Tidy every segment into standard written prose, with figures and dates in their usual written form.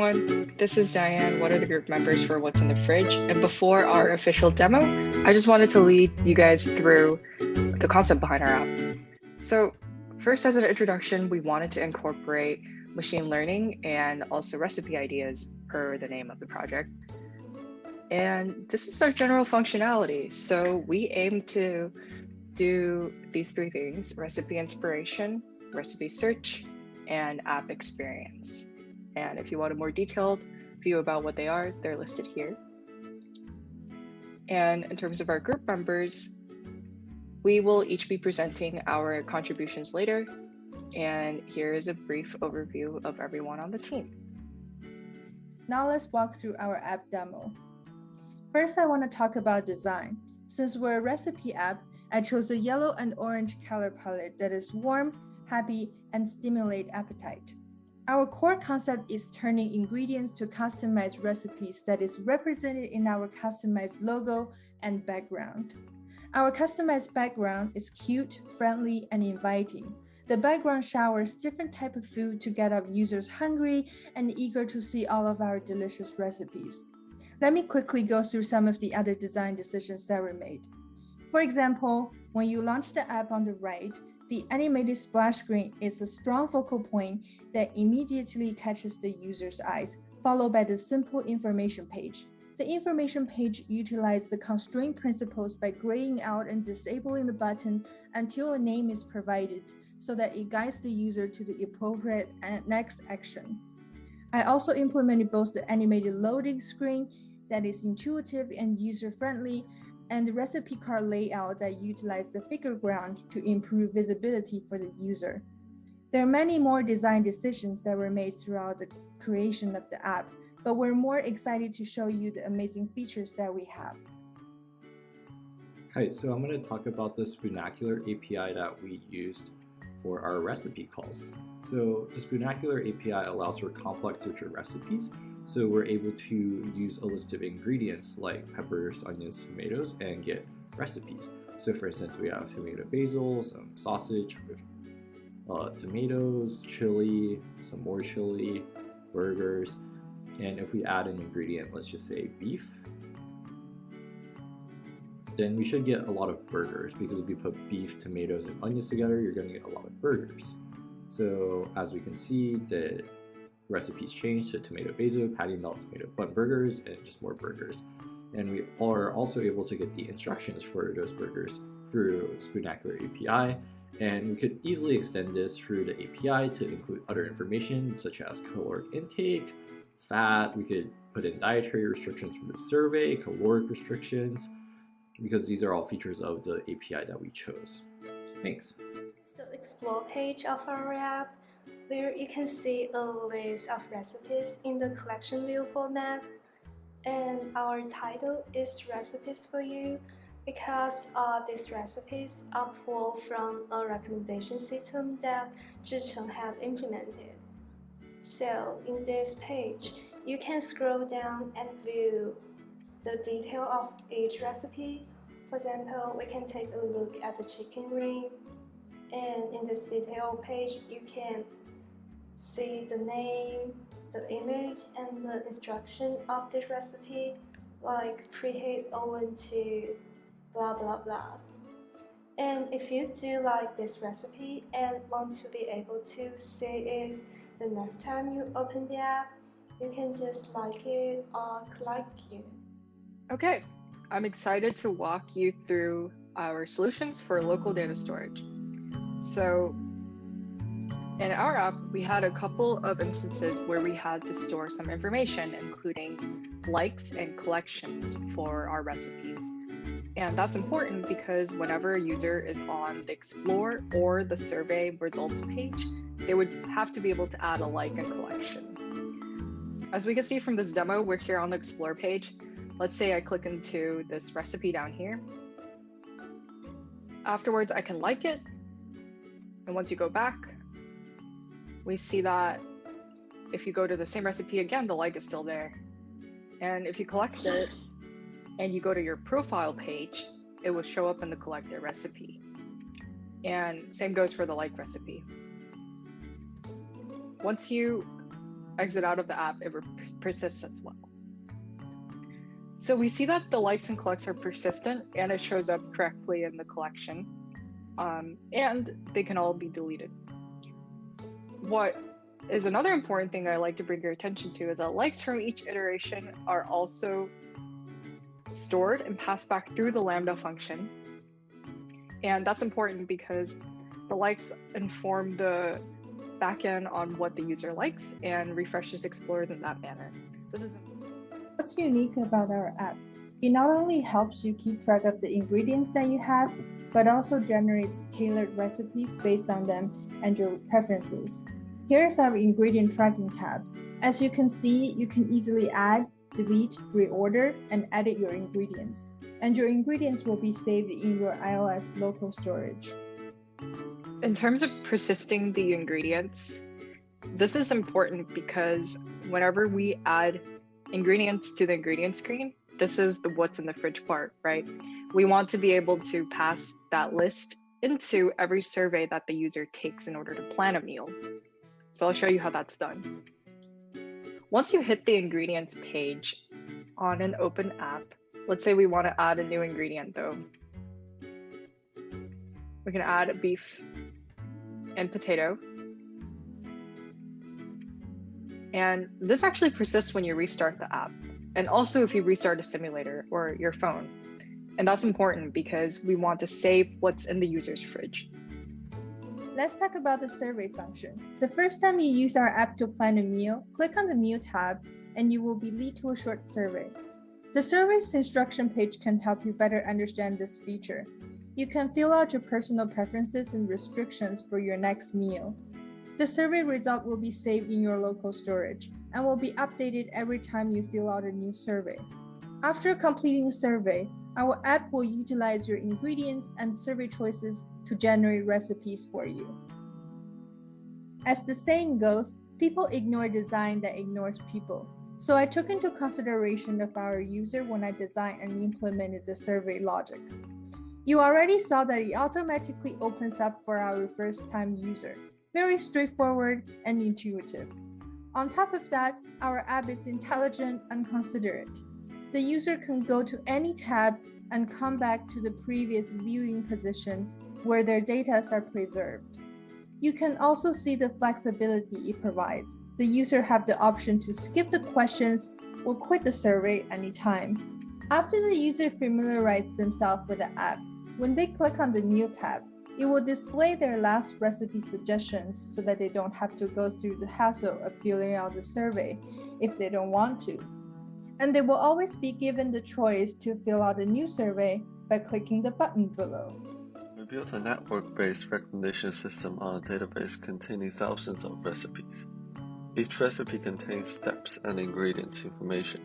everyone. This is Dian, one of the group members for What's in the Fridge. And before our official demo, I just wanted to lead you guys through the concept behind our app. So first, as an introduction, we wanted to incorporate machine learning and also recipe ideas per the name of the project. And this is our general functionality. So we aim to do these three things: recipe inspiration, recipe search, and app experience. And if you want a more detailed view about what they are, they're listed here. And in terms of our group members, we will each be presenting our contributions later. And here is a brief overview of everyone on the team. Now let's walk through our app demo. First, I want to talk about design. Since we're a recipe app, I chose a yellow and orange color palette that is warm, happy, and stimulate appetite. Our core concept is turning ingredients to customized recipes that is represented in our customized logo and background. Our customized background is cute, friendly, and inviting. The background showers different types of food to get our users hungry and eager to see all of our delicious recipes. Let me quickly go through some of the other design decisions that were made. For example, when you launch the app on the right, the animated splash screen is a strong focal point that immediately catches the user's eyes, followed by the simple information page. The information page utilizes the constraint principles by graying out and disabling the button until a name is provided so that it guides the user to the appropriate next action. I also implemented both the animated loading screen that is intuitive and user-friendly, and the recipe card layout that utilizes the figure ground to improve visibility for the user. There are many more design decisions that were made throughout the creation of the app, but we're more excited to show you the amazing features that we have. Hi, so I'm going to talk about the Spoonacular API that we used for our recipe calls. So the Spoonacular API allows for complex searcher recipes. So we're able to use a list of ingredients like peppers, onions, tomatoes, and get recipes. So for instance, we have tomato basil, some sausage with tomatoes, chili, some more chili, burgers. And if we add an ingredient, let's just say beef, then we should get a lot of burgers, because if we put beef, tomatoes, and onions together, you're going to get a lot of burgers. So as we can see, the recipes changed to tomato basil, patty melt, tomato bun burgers, and just more burgers. And we are also able to get the instructions for those burgers through Spoonacular API. And we could easily extend this through the API to include other information such as caloric intake, fat. We could put in dietary restrictions from the survey, caloric restrictions, because these are all features of the API that we chose. Thanks. The Explore page of our app, where you can see a list of recipes in the collection view format. And our title is Recipes for You, because these recipes are pulled from a recommendation system that Zhicheng had implemented. So in this page, you can scroll down and view the detail of each recipe. For example, we can take a look at the chicken ring, and in this detail page, you can see the name, the image, and the instruction of this recipe, like preheat oven to blah blah blah. And if you do like this recipe and want to be able to see it the next time you open the app, you can just like it or click it. Okay, I'm excited to walk you through our solutions for local data storage. So in our app, we had a couple of instances where we had to store some information, including likes and collections for our recipes. And that's important because whenever a user is on the Explore or the survey results page, they would have to be able to add a like and collection. As we can see from this demo, we're here on the Explore page. Let's say I click into this recipe down here. Afterwards, I can like it. And once you go back, we see that if you go to the same recipe again, the like is still there. And if you collect it and you go to your profile page, it will show up in the collected recipe. And same goes for the like recipe. Once you exit out of the app, it persists as well. So we see that the likes and collects are persistent and it shows up correctly in the collection, and they can all be deleted. What is another important thing I like to bring your attention to is that likes from each iteration are also stored and passed back through the Lambda function. And that's important because the likes inform the backend on what the user likes and refreshes Explorers in that manner. What's unique about our app? It not only helps you keep track of the ingredients that you have, but also generates tailored recipes based on them and your preferences. Here's our ingredient tracking tab. As you can see, you can easily add, delete, reorder, and edit your ingredients. And your ingredients will be saved in your iOS local storage. In terms of persisting the ingredients, this is important because whenever we add ingredients to the ingredient screen, this is the what's in the fridge part, right? We want to be able to pass that list into every survey that the user takes in order to plan a meal. So I'll show you how that's done. Once you hit the ingredients page on an open app, let's say we want to add a new ingredient though. We can add beef and potato. And this actually persists when you restart the app, and also if you restart a simulator or your phone. And that's important because we want to save what's in the user's fridge. Let's talk about the survey function. The first time you use our app to plan a meal, click on the meal tab and you will be led to a short survey. The survey's instruction page can help you better understand this feature. You can fill out your personal preferences and restrictions for your next meal. The survey result will be saved in your local storage and will be updated every time you fill out a new survey. After completing a survey, our app will utilize your ingredients and survey choices to generate recipes for you. As the saying goes, people ignore design that ignores people. So I took into consideration of our user when I designed and implemented the survey logic. You already saw that it automatically opens up for our first-time user. Very straightforward and intuitive. On top of that, our app is intelligent and considerate. The user can go to any tab and come back to the previous viewing position where their data are preserved. You can also see the flexibility it provides. The user have the option to skip the questions or quit the survey anytime. After the user familiarizes themselves with the app, when they click on the Meal tab, it will display their last recipe suggestions so that they don't have to go through the hassle of filling out the survey if they don't want to. And they will always be given the choice to fill out a new survey by clicking the button below. We built a network-based recommendation system on a database containing thousands of recipes. Each recipe contains steps and ingredients information.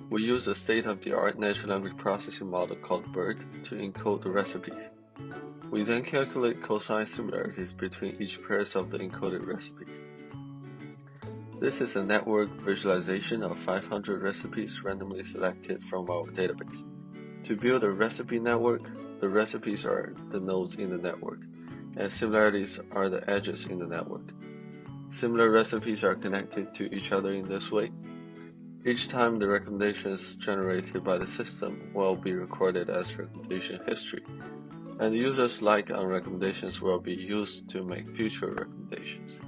We use a state-of-the-art natural language processing model called BERT to encode the recipes. We then calculate cosine similarities between each pairs of the encoded recipes. This is a network visualization of 500 recipes randomly selected from our database. To build a recipe network, the recipes are the nodes in the network, and similarities are the edges in the network. Similar recipes are connected to each other in this way. Each time the recommendations generated by the system will be recorded as recommendation history, and users' like on recommendations will be used to make future recommendations.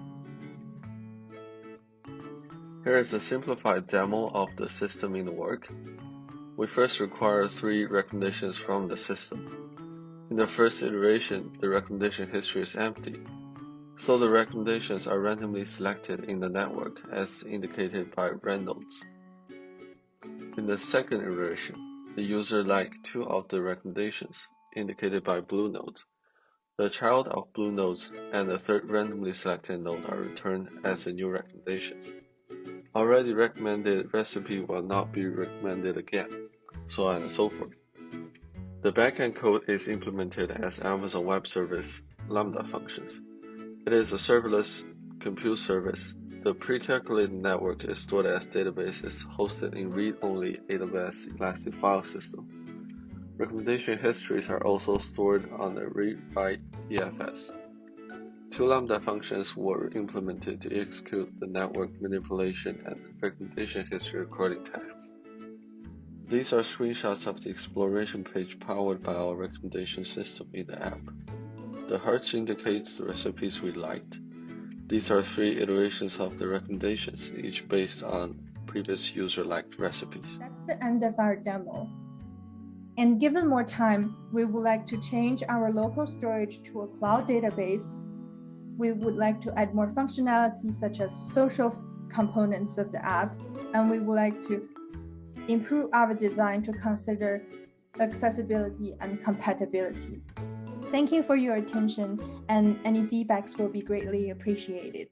Here is a simplified demo of the system in the work. We first require 3 recommendations from the system. In the first iteration, the recommendation history is empty, so the recommendations are randomly selected in the network as indicated by red nodes. In the second iteration, the user liked 2 of the recommendations, indicated by blue nodes. The child of blue nodes and the third randomly selected node are returned as the new recommendations. Already recommended recipe will not be recommended again, so on and so forth. The backend code is implemented as Amazon Web Service Lambda functions. It is a serverless compute service. The pre-calculated network is stored as databases hosted in read-only AWS Elastic file system. Recommendation histories are also stored on the read-write EFS. Two Lambda functions were implemented to execute the network manipulation and recommendation history recording tasks. These are screenshots of the exploration page powered by our recommendation system in the app. The hearts indicates the recipes we liked. These are 3 iterations of the recommendations, each based on previous user-liked recipes. That's the end of our demo. And given more time, we would like to change our local storage to a cloud database. We would like to add more functionality such as social components of the app, and we would like to improve our design to consider accessibility and compatibility. Thank you for your attention, and any feedbacks will be greatly appreciated.